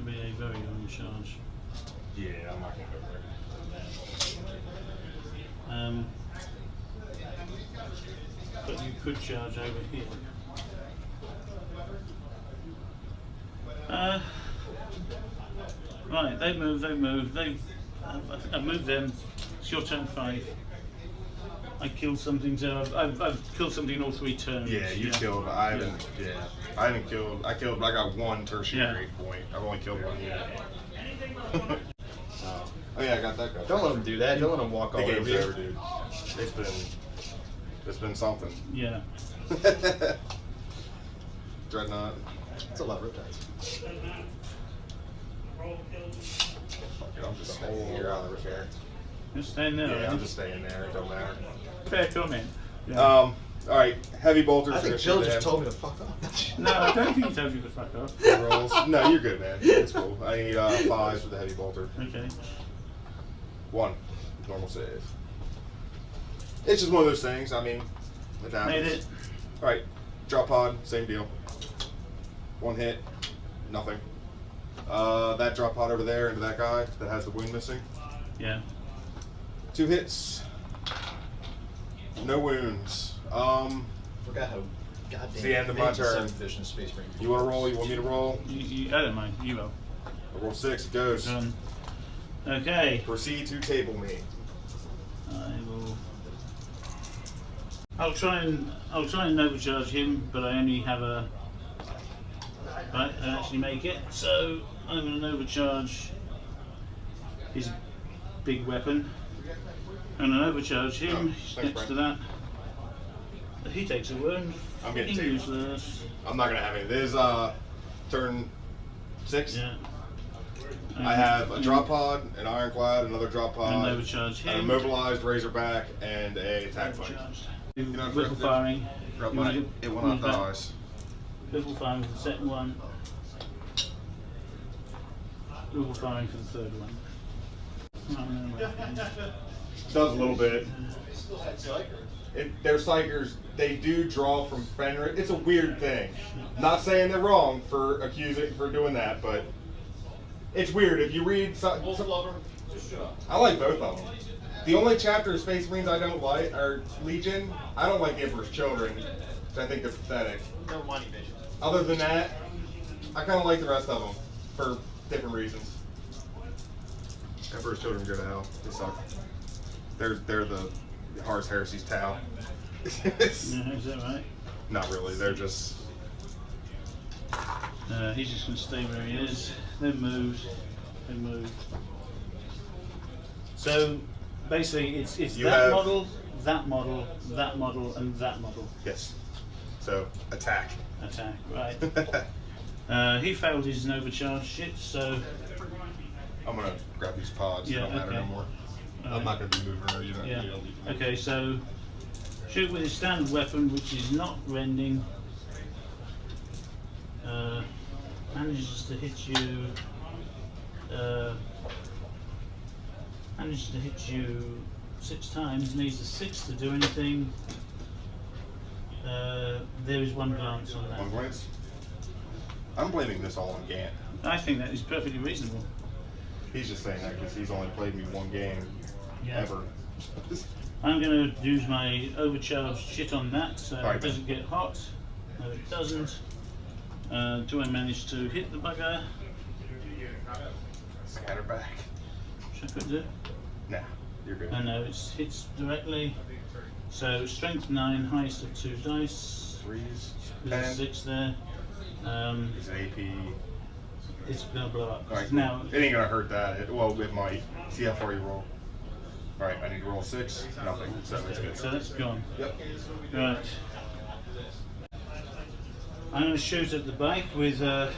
would be a very long charge. Yeah, I'm not going to go there. But you could charge over here. Right, they move. I've moved them. It's your turn 5. I killed something, so I've killed something in all 3 turns. Yeah, you killed. I haven't. Yeah, I haven't killed. I killed. I got 1 tertiary point. I've only killed 1 yet. Oh yeah, I got that guy. Don't let him do that. Don't let him walk all The over game's you. over, dude. It's been something. Yeah. Dreadnought. It's a lot of riptides. Fuck it, I'm just staying here. You're out of repair. Just staying there. Yeah, I'm just staying there. It don't matter. Fair comment. Yeah. All right, heavy bolters. I think Jill just told me to fuck off. No, I don't think he told you to fuck off. Rolls. No, you're good, man. It's cool. I need 5s with the heavy bolter. Okay. 1. Normal save. It's just one of those things. I mean, it happens. Made it. All right, drop pod, same deal. 1 hit, nothing. That drop pod over there into that guy that has the wound missing. Yeah. 2 hits, no wounds. Forgot how goddamn It's the end of my turn. Fish in Space Marine. You want to roll? You want me to roll? I don't mind. You roll. I roll 6. It goes. Done. Okay. Proceed to table me. I will. I'll try and overcharge him, but I only have a. Right, I actually make it. So I'm going to overcharge his big weapon. I'm going to overcharge him. Thanks, Next to that, he takes a wound. I'm getting Fucking 2. useless. I'm not gonna have any. This is turn 6. Yeah. I have a drop pod, an ironclad, another drop pod, And overcharge an him. immobilized razorback, and a attack fight. Overcharged. know, Ripple firing. Drop You my, wanna it do- went off the that? eyes. Ripple firing for the second one. Ripple firing for the third one. Does a little bit. Their psychers, they do draw from Fenrir. It's a weird thing. Not saying they're wrong for doing that, but it's weird. If you read, I like both of them. The only chapter of Space Marines I don't like are Legion. I don't like the Emperor's Children, which I think they're pathetic. No money, bitch. Other than that, I kind of like the rest of them for different reasons. Emperor's Children go to hell. They suck. They're the Horus Heresy's Tau. Yeah, is that right? Not really. They're just. He's just going to stay where he is. Then moves. Then move. So basically, it's You that have- model, that model, that model, and that model. Yes. So attack. Attack, right? He failed his overcharge shit, so I'm gonna grab these pods. Yeah, It don't matter okay. no more. I'm not gonna be moving around. You don't. yeah. You don't need to. Okay, so shoot with his standard weapon, which is not rending. Manages to hit you. Manages to hit you 6 times. Needs a 6 to do anything. There is 1 glance on that. One glance. I'm blaming this all on Gant. I think that is perfectly reasonable. He's just saying that because he's only played me 1 game Yeah. ever. I'm going to use my overcharged shit on that, so Right, it doesn't get hot. No, it doesn't. Do I manage to hit the bugger? Scatter back. Should I put it? Nah, you're good. Oh no, it hits directly. So strength 9, highest of 2 dice. 3s. There's a 10. 6 there. Is it AP? It's going to blow up. All right, cool. Now, It ain't gonna hurt that. Well, it might. See how far you roll. All right, I need to roll 6. Nothing. So it's good. so that's gone. Yep. Right. I'm going to shoot at the bike with. So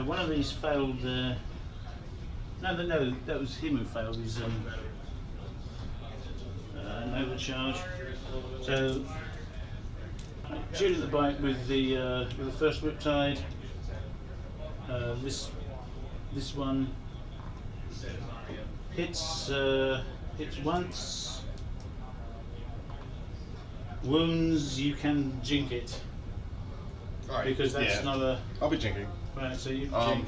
one of these failed. No, that was him who failed his an overcharge. So shoot at the bike with the first riptide. This one hits once. Wounds, you can jink it. All right. Because that's yeah. not a. I'll be jinking. Right, so you Um, jink.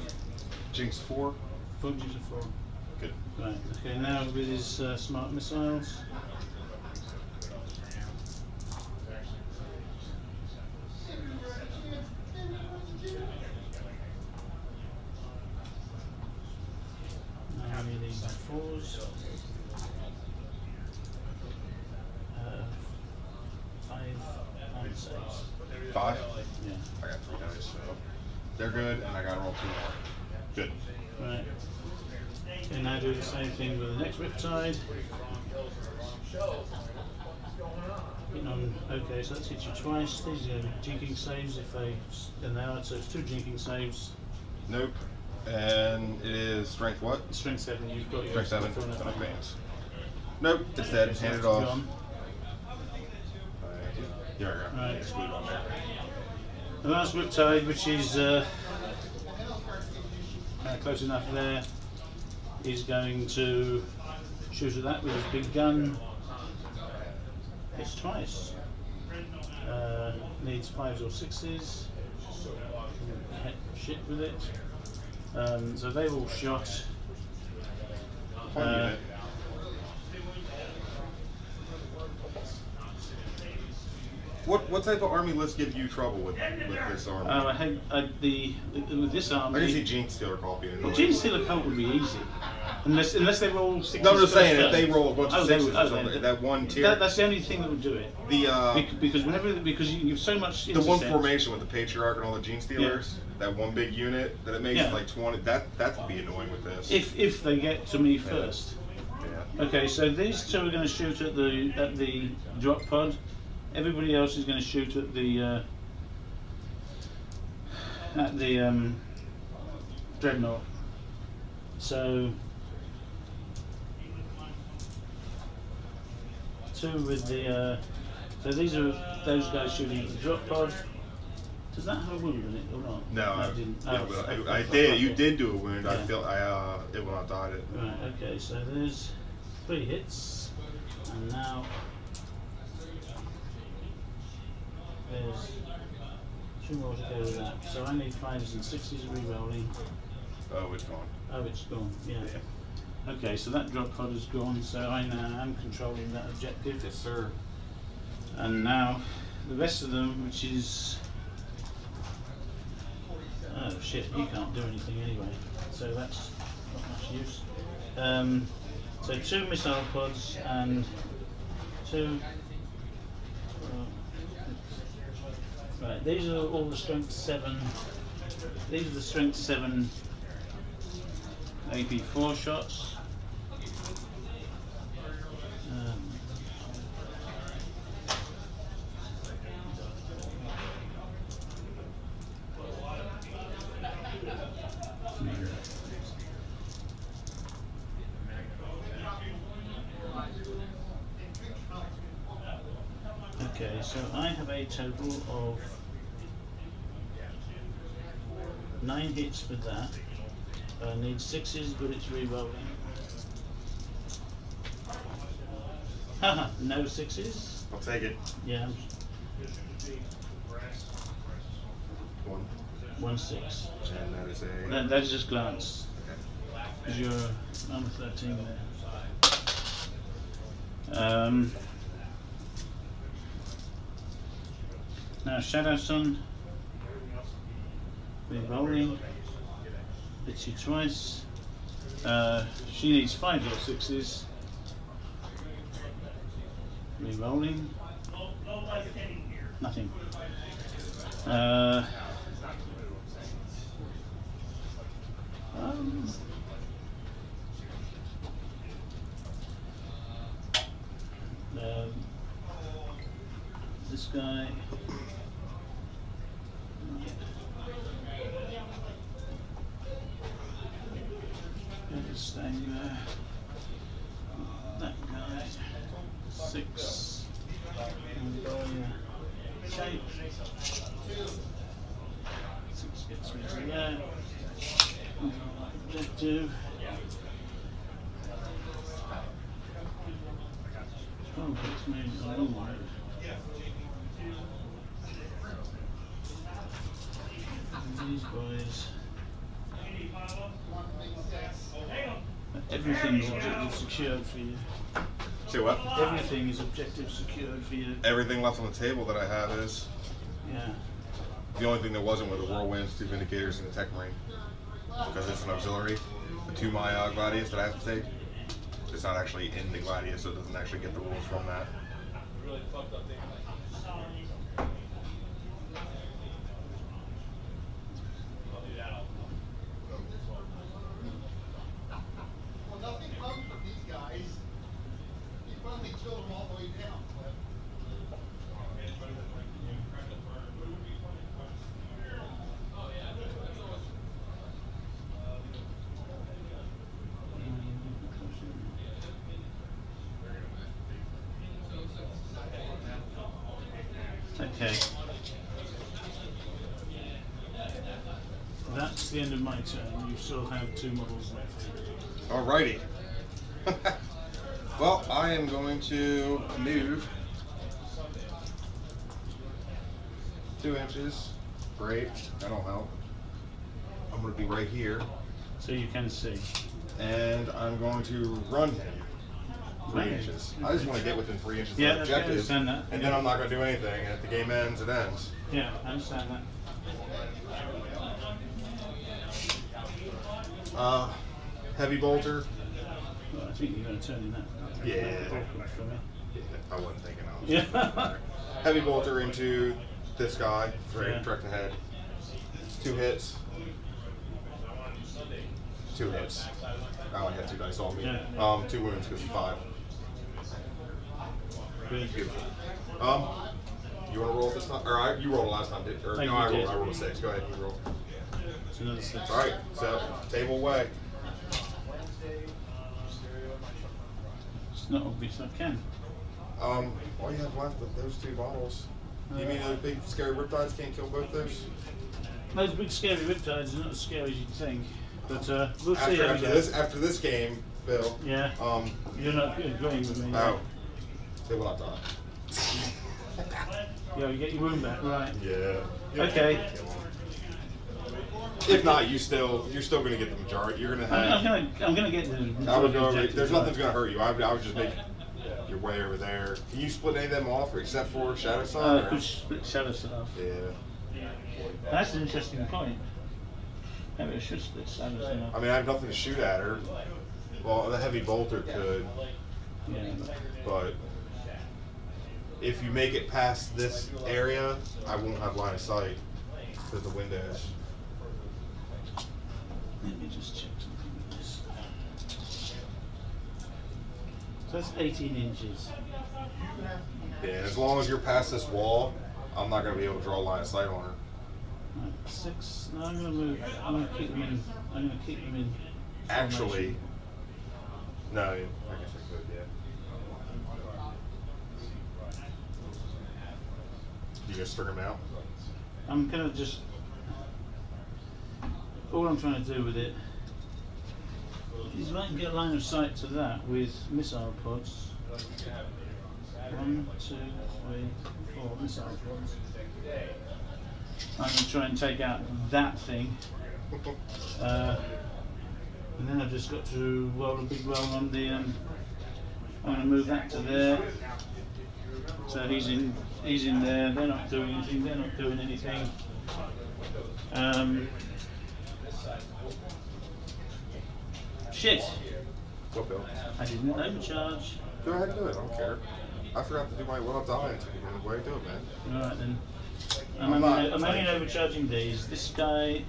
Jinx 4. Fudges are 4. Good. Right, okay, now with his smart missiles. Now we need 4s. 5 and 6. 5? Yeah. I got 3 dice, so they're good, and I got to roll 2 more. Good. Right. Okay, now do the same thing with the next Riptide. Hitting on, okay, so that's hit you twice. These are jinking saves if they, and they are, so it's 2 jinking saves. Nope. And it is strength what? Strength 7, you've got your Strength 7, stuff on then it. advance. Nope, it's dead. So Hand it that's off. gone. There we go. Right. Exclude on there. The last Riptide, which is close enough there, is going to shoot at that with his big gun. It's twice. Needs 5s or 6s. Heck, shit with it. So they've all shot. One unit. What type of army list give you trouble with this army? I hate with this army. I can see Gene Stealer copy it. Well, Gene Stealer cult would be easy, unless they roll 6s. No, I'm just saying if first they turn. roll a bunch of 6s or they- something, that one tier. That's the only thing that would do it. Because you've so much. The one intercept. formation with the Patriarch and all the Gene Stealers, that one big unit that it makes Yeah. like 20. That would be annoying with this. If they get to me first. Yeah. Okay, so these 2 are going to shoot at the drop pod. Everybody else is going to shoot at the dreadnought. So 2 with the so these are those guys shooting at the drop pod. Does that have a wound in it or not? No, I didn't. yeah, Oh, but I did. You did do a wound. I Yeah. feel it will not die. It. Right. Okay. So there's 3 hits, and now there's 2 more to go with that. So I need 5s and 6s re-rolling. Oh, it's gone. Oh, it's gone. Yeah. Okay. So that drop pod is gone. So I now am controlling that objective. Yes, sir. And now the rest of them, which is oh shit, you can't do anything anyway. So that's not much use. So 2 missile pods and 2. Right, these are all the strength 7. These are the strength 7 AP4 shots. Okay, so I have a total of 9 hits with that. I need 6s, but it's re-rolling. Haha, no 6s. I'll take it. Yeah, One. 1 6. And that is a. That is just glance. Okay. Because you're number 13 there. Now Shadow Sun, re-rolling, hits you twice. She needs 5s or 6s. Re-rolling. Nothing. This guy. Just staying there. That guy. 6. Shape. 6 gets me to there. Objective. 12 gets me a long way. And these boys. Everything is objective secured for you. See what? Everything is objective secured for you. Everything left on the table that I have is. Yeah. The only thing that wasn't were the Whirlwinds, 2 Vindicators, and the Tech Marine. Because it's an auxiliary. The 2 my Gladius that I have to take. It's not actually in the Gladius, so it doesn't actually get the rules from that. Okay. That's the end of my turn. You still have 2 models left. Alrighty. Well, I am going to move 2 inches. Great, that'll help. I'm going to be right here. So you can see. And I'm going to run him 3 Right. inches. I just want to get within 3 inches Yeah, of the okay, I objective. understand that. And then I'm not going to do anything. And if the game ends, it ends. Yeah, I understand that. Heavy bolter. Well, I think you're going to turn in that. Yeah. Awkward for me. Yeah, I wasn't thinking I was. Yeah. Heavy bolter into this guy, straight Yeah. direct ahead. 2 hits. 2 hits. I only had 2 dice on me. Yeah. 2 wounds because 5. Good. Beautiful. You want to roll this time? Or you rolled last time, did or I no? I did. rolled a 6. Go ahead, you roll. It's another 6. All right, so table away. It's not obvious I can. All you have left of those 2 bottles. You mean those big scary riptides can't kill both those? Those big scary riptides are not as scary as you'd think. But we'll see how we go. After this game, Bill. Yeah. You're not agreeing with me. Oh, they will not die. Yeah, you get your wound back, right? Yeah. Okay. If not, you're still going to get the majority. You're going to have. I'm gonna get the. I would go. objective, There's right. nothing's going to hurt you. I would just make your way over there. Can you split any of them off, except for Shadow Sun? or? Could split Shadow Sun off. Yeah. That's an interesting point. Maybe I should split Shadow Sun off. I mean, I have nothing to shoot at her. Well, the heavy bolter could, Yeah. but if you make it past this area, I won't have line of sight because the windows. Let me just check something with this. So that's 18 inches. Yeah, and as long as you're past this wall, I'm not going to be able to draw a line of sight on her. Right, 6. No, I'm gonna move. I'm gonna keep them in. I'm gonna keep them in. Actually, formation. no, I guess I could, yeah. You gonna string them out? I'm gonna just. All I'm trying to do with it is I can get line of sight to that with missile pods. 1, 2, 3, 4 missile pods. I'm going to try and take out that thing. And then I've just got to roll a big roll on the. I'm going to move that to there. So he's in there. They're not doing anything. They're not doing anything. Shit! What, Bill? I didn't overcharge. Go ahead and do it. I don't care. I forgot to do my well dying. Way to do it, man. Alright then. I'm I'm not- only overcharging these. This guy.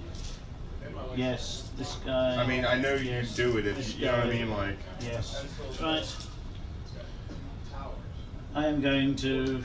Yes, this guy. I mean, I know you do it if you know what I mean. Like, Yes. Right. I am going to